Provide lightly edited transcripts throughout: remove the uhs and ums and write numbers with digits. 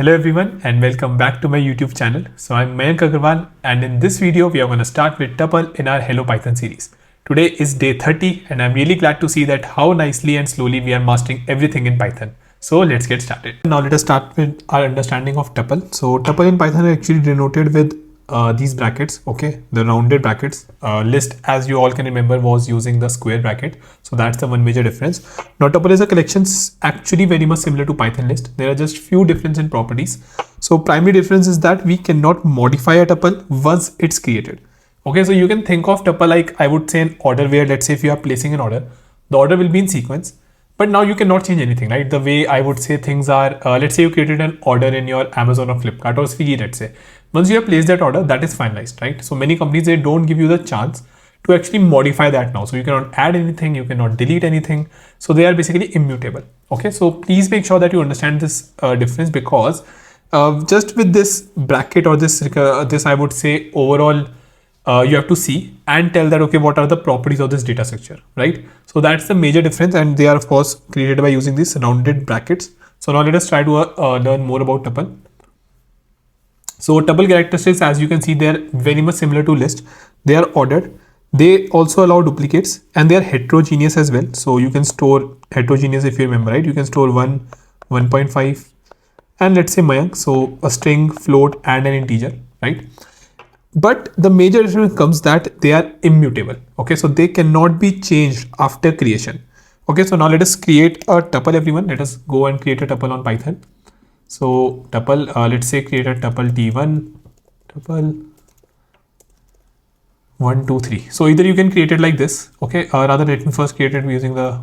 Hello everyone and welcome back to my YouTube channel. So I'm Mayank Agarwal and in this video we are going to start with tuple in our Hello Python series. Today is day 30 and I'm really glad to see that how nicely and slowly we are mastering everything in Python. So let's get started. Now let us start with our understanding of tuple. So tuple in Python is actually denoted with these brackets, okay, the rounded brackets. List, as you all can remember, was using the square bracket, so that's the one major difference. Now tuple is a collection actually very much similar to Python list. There are just few difference in properties. So primary difference is that we cannot modify a tuple once it's created. Okay, so you can think of tuple like, I would say, an order where, let's say if you are placing an order, the order will be in sequence, but now you cannot change anything, right? The way I would say things are, let's say you created an order in your Amazon or Flipkart or Swiggy, let's say. Once you have placed that order, that is finalized, right? So many companies, they don't give you the chance to actually modify that now. So you cannot add anything, you cannot delete anything. So they are basically immutable. Okay, so please make sure that you understand this difference, because just with this bracket or this I would say overall, you have to see and tell that, okay, what are the properties of this data structure, right? So that's the major difference, and they are of course created by using these rounded brackets. So now let us try to learn more about tuple. So tuple characteristics, as you can see, they are very much similar to list. They are ordered. They also allow duplicates, and they are heterogeneous as well. So you can store heterogeneous, if you remember, right? You can store 1, 1.5, and let's say Mayank. So a string, float, and an integer, right? But the major difference comes that they are immutable. Okay, so they cannot be changed after creation. Okay, so now let us create a tuple, everyone. Let us go and create a tuple on Python. So tuple, let's say create a tuple t1, tuple 1, 2, 3. So either you can create it like this, okay, or rather let me first create it using the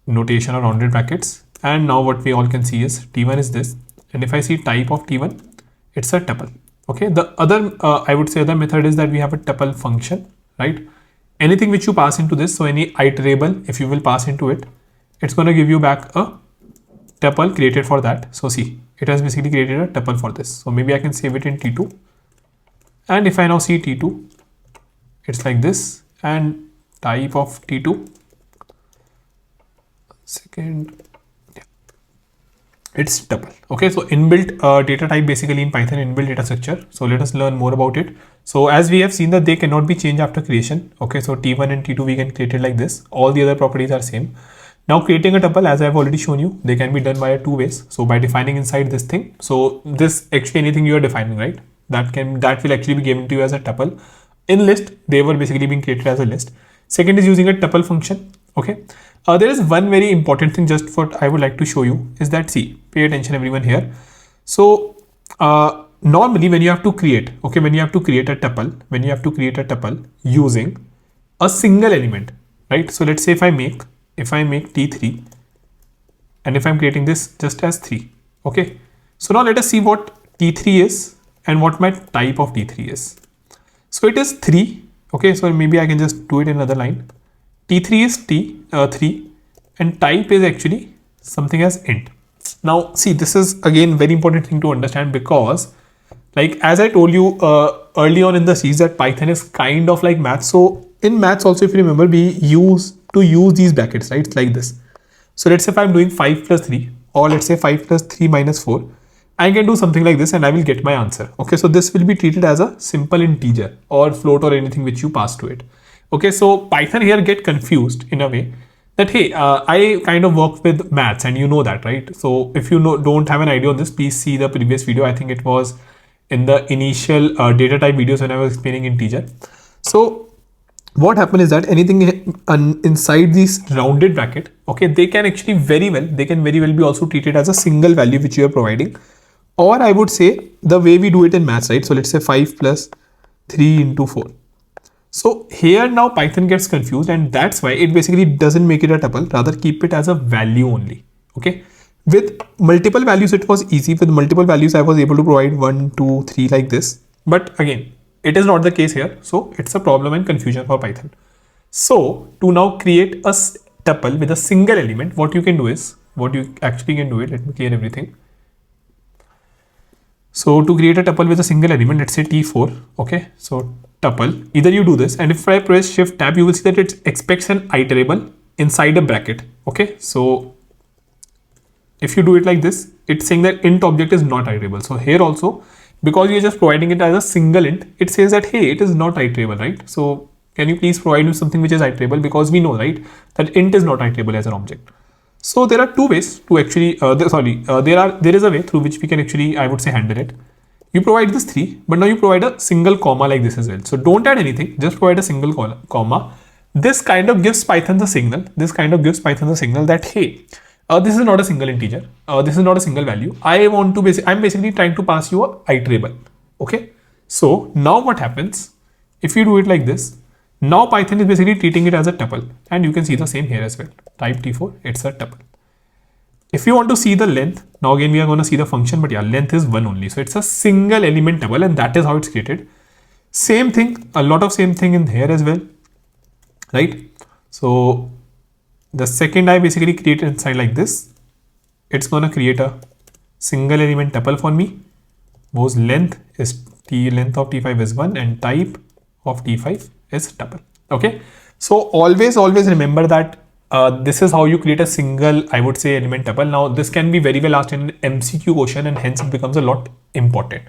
notation or rounded brackets. And now what we all can see is t1 is this, and if I see type of t1, it's a tuple. Okay, the other I would say other method is that we have a tuple function, right? Anything which you pass into this, so any iterable, if you will pass into it, it's going to give you back a tuple created for that. So see, it has basically created a tuple for this. So maybe I can save it in T2. And if I now see T2, it's like this, and type of T2, second, yeah, it's tuple. Okay, so inbuilt data type basically in Python, inbuilt data structure. So let us learn more about it. So as we have seen that they cannot be changed after creation. Okay, so T1 and T2 we can create it like this. All the other properties are same. Now creating a tuple, as I've already shown you, they can be done via two ways. So by defining inside this thing, so this actually anything you are defining, right? That will actually be given to you as a tuple. In list, they were basically being created as a list. Second is using a tuple function. Okay. There is one very important thing just what I would like to show you is that, see, pay attention everyone here. So normally when you have to create, okay, when you have to create a tuple, using a single element, right? So let's say if I make T3 and if I'm creating this just as 3, okay. So now let us see what T3 is and what my type of T3 is. So it is 3, okay. So maybe I can just do it in another line. T3 is 3 and type is actually something as int. Now see, this is again very important thing to understand, because like as I told you early on in the series that Python is kind of like math. So in maths also, if you remember, we use these brackets, right? It's like this. So let's say if I'm doing 5 plus 3, or let's say 5 plus 3 minus 4, I can do something like this and I will get my answer. Okay, so this will be treated as a simple integer or float or anything which you pass to it. Okay, so Python here get confused in a way that, hey, I kind of work with maths and you know that, right? So if you don't have an idea on this, please see the previous video. I think it was in the initial data type videos when I was explaining integer. So what happened is that anything inside this rounded bracket, okay, they can actually very well be also treated as a single value which you are providing. Or I would say the way we do it in maths, right? So let's say 5 plus 3 into 4. So here now Python gets confused, and that's why it basically doesn't make it a tuple, rather keep it as a value only. Okay. With multiple values, it was easy. With multiple values, I was able to provide 1, 2, 3 like this. But again, it is not the case here. So it's a problem and confusion for Python. So to now create a tuple with a single element, what you can do is, let me clear everything. So to create a tuple with a single element, let's say T4, okay. So tuple, either you do this, and if I press Shift Tab, you will see that it expects an iterable inside a bracket, okay. So if you do it like this, it's saying that int object is not iterable. So here also, because you're just providing it as a single int, it says that, hey, it is not iterable, right? So can you please provide me something which is iterable? Because we know, right, that int is not iterable as an object. So there are two ways to actually, there is a way through which we can actually, I would say, handle it. You provide this 3, but now you provide a single comma like this as well. So don't add anything, just provide a single comma. This kind of gives Python the signal. That, hey, this is not a single integer. This is not a single value. I'm basically trying to pass you a iterable. Okay. So now what happens if you do it like this? Now Python is basically treating it as a tuple, and you can see the same here as well. Type T4, it's a tuple. If you want to see the length, now again we are going to see the function, but yeah, length is 1 only. So it's a single element tuple, and that is how it's created. Same thing, a lot of same thing in here as well, right? So the second I basically create inside like this, it's going to create a single element tuple for me, whose length is length of T5 is 1 and type of T5 is tuple. Okay. So always remember that this is how you create a single, I would say, element tuple. Now this can be very well asked in an MCQ question, and hence it becomes a lot important.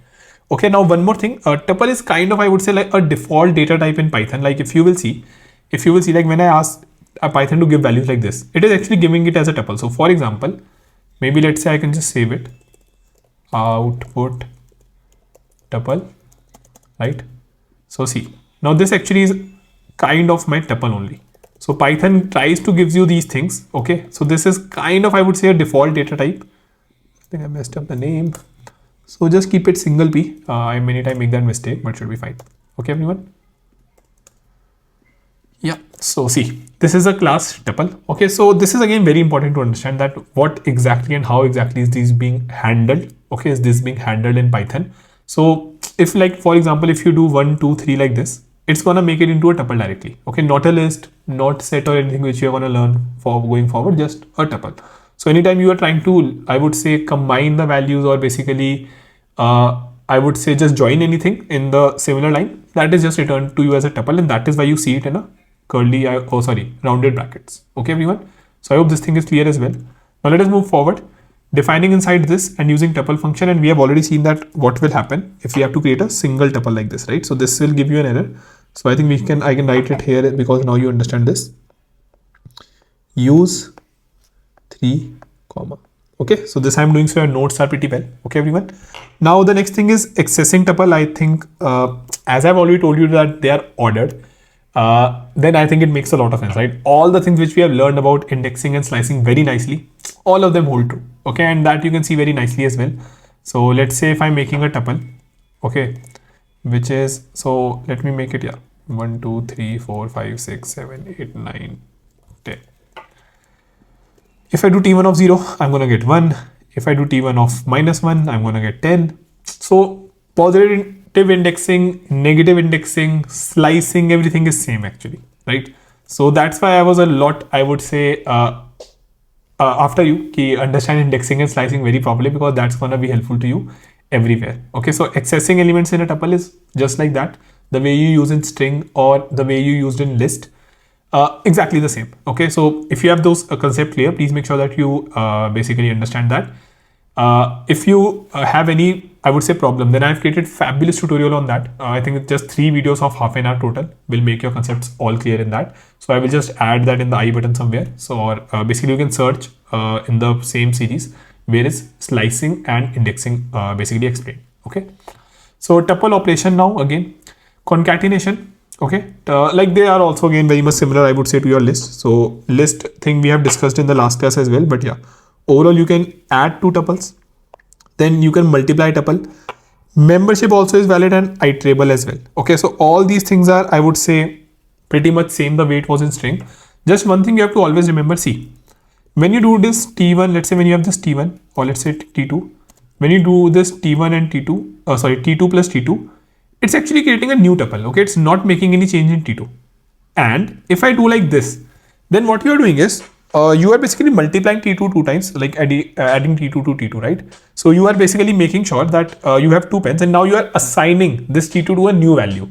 Okay. Now one more thing, tuple is kind of, I would say, like a default data type in Python. Like if you will see like when I ask a Python to give values like this, it is actually giving it as a tuple. So for example, maybe let's say I can just save it, output tuple, right? So see, now this actually is kind of my tuple only. So Python tries to give you these things. Okay. So this is kind of, I would say, a default data type. I think I messed up the name. So just keep it single p. I many times make that mistake, but should be fine. Okay, everyone. Yeah. So see, this is a class tuple. Okay. So this is again very important to understand that what exactly and how exactly is this being handled. Okay. Is this being handled in Python? So if, like, for example, if you do 1, 2, 3 like this, it's going to make it into a tuple directly. Okay. Not a list, not set or anything which you're going to learn for going forward, just a tuple. So anytime you are trying to, I would say, combine the values, or basically, I would say just join anything in the similar line, that is just returned to you as a tuple, and that is why you see it in a rounded brackets. Okay, everyone. So I hope this thing is clear as well. Now let us move forward, defining inside this and using tuple function, and we have already seen that what will happen if we have to create a single tuple like this, right? So this will give you an error. So I think I can write it here because now you understand this. Use 3 comma. Okay, so this I'm doing so your notes are pretty well. Okay, everyone. Now the next thing is accessing tuple. I think as I've already told you that they are ordered, then I think it makes a lot of sense, right? All the things which we have learned about indexing and slicing very nicely, all of them hold true. Okay, and that you can see very nicely as well. So let's say if I'm making a tuple, okay, which is, so let me make it, yeah, 1, 2, 3, 4, 5, 6, 7, 8, 9, 10. If I do T1 of 0, I'm going to get 1. If I do T1 of -1, I'm going to get 10. So positive indexing, negative indexing, slicing, everything is same actually, right? So that's why I was a lot, I would say, after you understand indexing and slicing very properly, because that's going to be helpful to you everywhere. Okay, so accessing elements in a tuple is just like that. The way you use in string or the way you used in list, exactly the same. Okay, so if you have those concept clear, please make sure that you basically understand that. If you have any, I would say, problem, then I've created fabulous tutorial on that. I think it's just 3 videos of half an hour total will make your concepts all clear in that. So I will just add that in the I button somewhere. So or basically you can search in the same series where is slicing and indexing basically explained. Okay, so tuple operation now again, concatenation. Okay, like they are also again very much similar, I would say, to your list. So list thing we have discussed in the last class as well, but yeah, overall you can add 2 tuples, then you can multiply tuple. Membership also is valid and iterable as well. Okay, so all these things are, I would say, pretty much same the way it was in string. Just one thing you have to always remember, see, when you do this T1, let's say when you have this T1 or let's say T2, when you do this T1 and T2, T2 plus T2, it's actually creating a new tuple. Okay, it's not making any change in T2. And if I do like this, then what you are doing is you are basically multiplying T2 2 times, like adding T2 to T2, right? So you are basically making sure that you have 2 pens, and now you are assigning this T2 to a new value.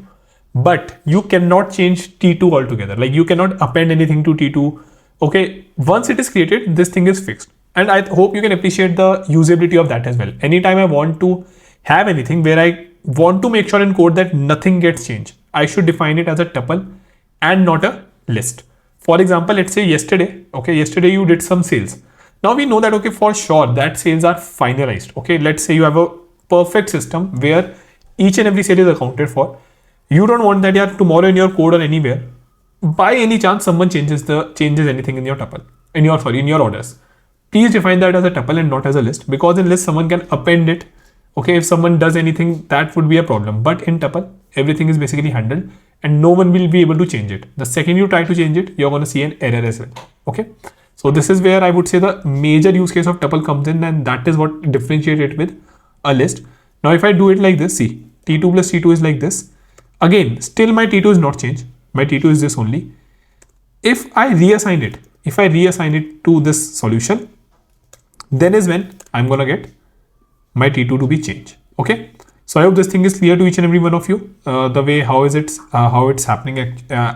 But you cannot change T2 altogether. Like you cannot append anything to T2. Okay, once it is created, this thing is fixed. And I hope you can appreciate the usability of that as well. Anytime I want to have anything where I want to make sure in code that nothing gets changed, I should define it as a tuple and not a list. For example, let's say yesterday, okay, yesterday you did some sales. Now we know that, okay, for sure that sales are finalized. Okay, let's say you have a perfect system where each and every sale is accounted for. You don't want that, yeah, tomorrow in your code or anywhere, by any chance someone changes anything in your tuple, in your orders. Please define that as a tuple and not as a list, because in list someone can append it. Okay, if someone does anything, that would be a problem. But in tuple, everything is basically handled and no one will be able to change it. The second you try to change it, you're going to see an error as well. Okay, so this is where I would say the major use case of tuple comes in, and that is what differentiates it with a list. Now if I do it like this, see, T2 plus T2 is like this. Again, still my T2 is not changed. My T2 is this only. If I reassign it to this solution, then is when I'm gonna get my T2 to be changed. Okay, so I hope this thing is clear to each and every one of you, the way how it's happening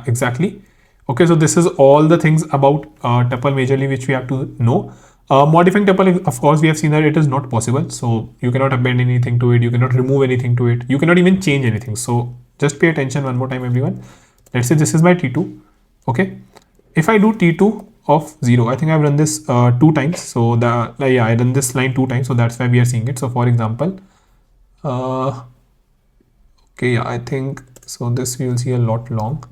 exactly. Okay, so this is all the things about tuple majorly which we have to know. Modifying tuple, of course, we have seen that it is not possible. So you cannot append anything to it, you cannot remove anything to it, you cannot even change anything. So just pay attention one more time, everyone. Let's say this is my T2. Okay, if I do T2 of 0, I think I've run this 2 times. So I run this line 2 times, so that's why we are seeing it. So for example, okay, yeah, I think so this we will see a lot long.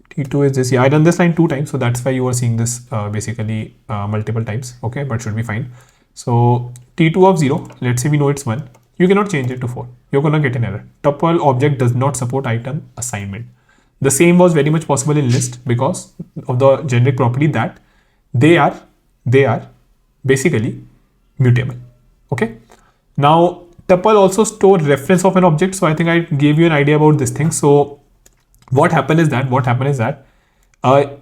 T2 is this. Yeah, I done this line 2 times, so that's why you are seeing this basically multiple times. Okay, but should be fine. So T2 of 0, let's say we know it's 1. You cannot change it to 4. You're gonna get an error. Tuple object does not support item assignment. The same was very much possible in list because of the generic property that they are basically mutable. Okay. Now tuple also store reference of an object. So I think I gave you an idea about this thing. So what happened is that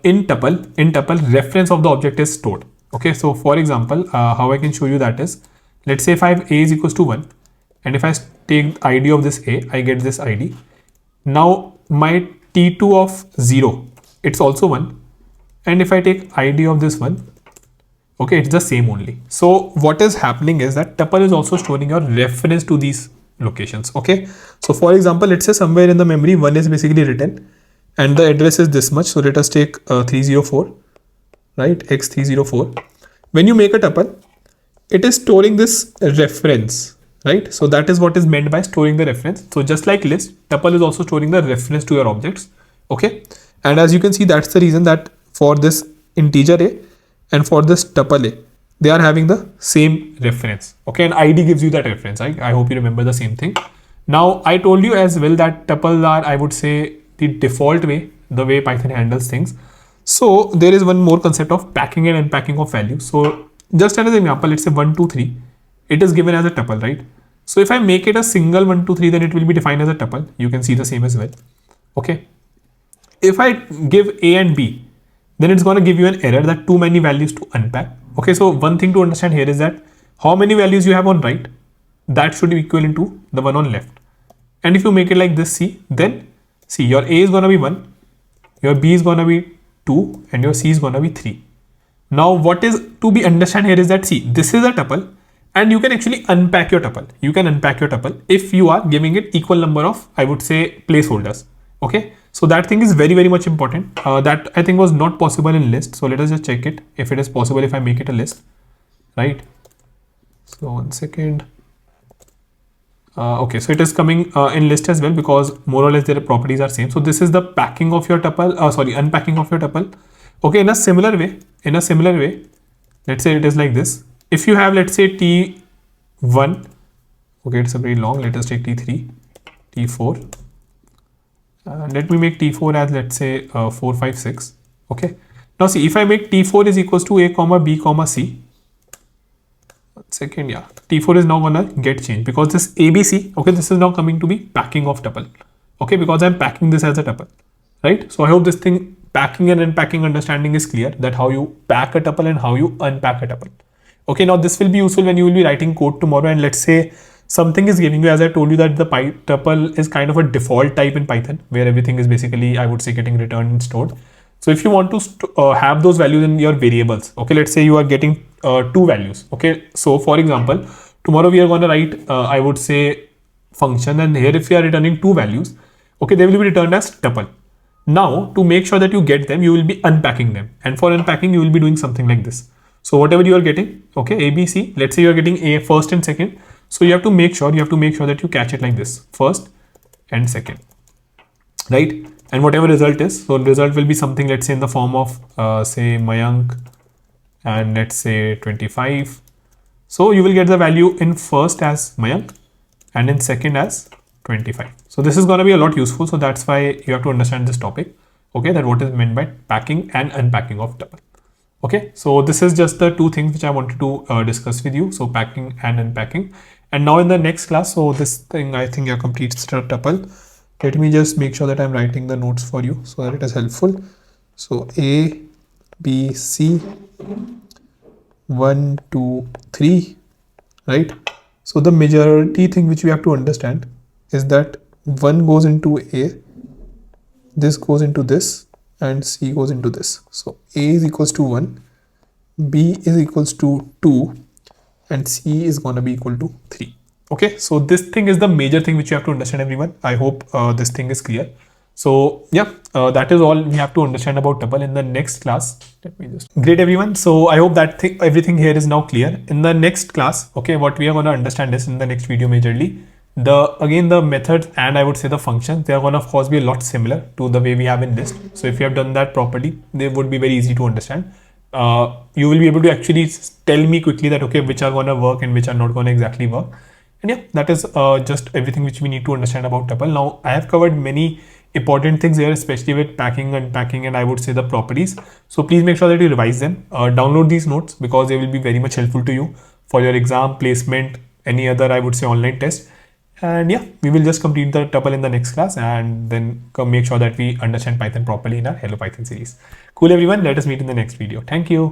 in tuple reference of the object is stored. Okay, so for example, how I can show you that is, let's say if I have a is equals to 1, and if I take the ID of this a, I get this ID. Now my T2 of 0, it's also 1, and if I take ID of this one, okay, it's the same only. So what is happening is that tuple is also storing your reference to these locations. Okay, so for example, let's say somewhere in the memory 1 is basically written and the address is this much. So let us take 304, right, x304. When you make a tuple, it is storing this reference, right? So that is what is meant by storing the reference. So just like list, tuple is also storing the reference to your objects. Okay, and as you can see, that's the reason that for this integer a and for this tuple a, they are having the same reference. Okay, and ID gives you that reference. I hope you remember the same thing. Now I told you as well that tuples are, I would say, the default way, the way Python handles things. So there is one more concept of packing and unpacking of values. So just as an example, let's say 1, 2, 3, it is given as a tuple, right? So if I make it a single 1, 2, 3, then it will be defined as a tuple. You can see the same as well. Okay, if I give a and b, then it's going to give you an error that too many values to unpack. Okay, so one thing to understand here is that how many values you have on right, that should be equivalent to the one on left. And if you make it like this, see, then see, your a is going to be 1, your b is going to be 2, and your c is going to be 3. Now what is to be understand here is that, see, this is a tuple and you can actually unpack your tuple. You can unpack your tuple if you are giving it equal number of, I would say, placeholders. Okay, so that thing is very, very much important. That I think was not possible in list. So let us just check it if it is possible if I make it a list, right? So 1 second. Okay, so it is coming in list as well because more or less their properties are same. So this is the packing of your tuple, unpacking of your tuple. Okay, in a similar way, let's say it is like this. If you have, let's say, T1, okay, it's a very long, let us take T3, T4. Let me make T4 as, let's say, 4, 5, 6. Okay. Now see, if I make T4 is equals to a comma b comma c. 1 second, yeah. T4 is now gonna get changed because this ABC, okay, this is now coming to be packing of tuple. Okay, because I'm packing this as a tuple, right? So I hope this thing, packing and unpacking understanding is clear, that how you pack a tuple and how you unpack a tuple. Okay, now this will be useful when you will be writing code tomorrow, and let's say something is giving you, as I told you, that the tuple is kind of a default type in Python where everything is basically, I would say, getting returned and stored. So if you want to have those values in your variables, okay, let's say you are getting two values. Okay, so for example, tomorrow we are going to write, I would say, function, and here if you are returning two values, okay, they will be returned as tuple. Now, to make sure that you get them, you will be unpacking them, and for unpacking, you will be doing something like this. So whatever you are getting, okay, A, B, C. Let's say you are getting A first and second. So you have to make sure that you catch it like this: first and second, right? And whatever result is, so the result will be something, let's say in the form of say Mayank, and let's say 25. So you will get the value in first as Mayank and in second as 25. So this is going to be a lot useful. So that's why you have to understand this topic. Okay, that what is meant by packing and unpacking of tuple. Okay, so this is just the two things which I wanted to discuss with you. So packing and unpacking. And now in the next class, so this thing I think completes the tuple. Let me just make sure that I'm writing the notes for you so that it is helpful. So A, B, C, 1, 2, 3, right? So the majority thing which we have to understand is that 1 goes into A, this goes into this, and C goes into this. So A is equals to 1, B is equals to 2, and C is going to be equal to 3. Okay, so this thing is the major thing which you have to understand, everyone. I hope this thing is clear. So yeah, that is all we have to understand about tuple. In the next class, let me just great everyone. So I hope that everything here is now clear. In the next class, okay, what we are going to understand is in the next video majorly the methods and I would say the functions, they are going to of course be a lot similar to the way we have in list. So if you have done that properly, they would be very easy to understand. You will be able to actually tell me quickly that okay, which are going to work and which are not going to exactly work. And yeah, that is just everything which we need to understand about tuple. Now I have covered many important things here, especially with packing, unpacking, and I would say the properties. So please make sure that you revise them. Download these notes because they will be very much helpful to you for your exam, placement, any other I would say online test. And yeah, we will just complete the tuple in the next class and then make sure that we understand Python properly in our Hello Python series. Cool everyone, let us meet in the next video. Thank you.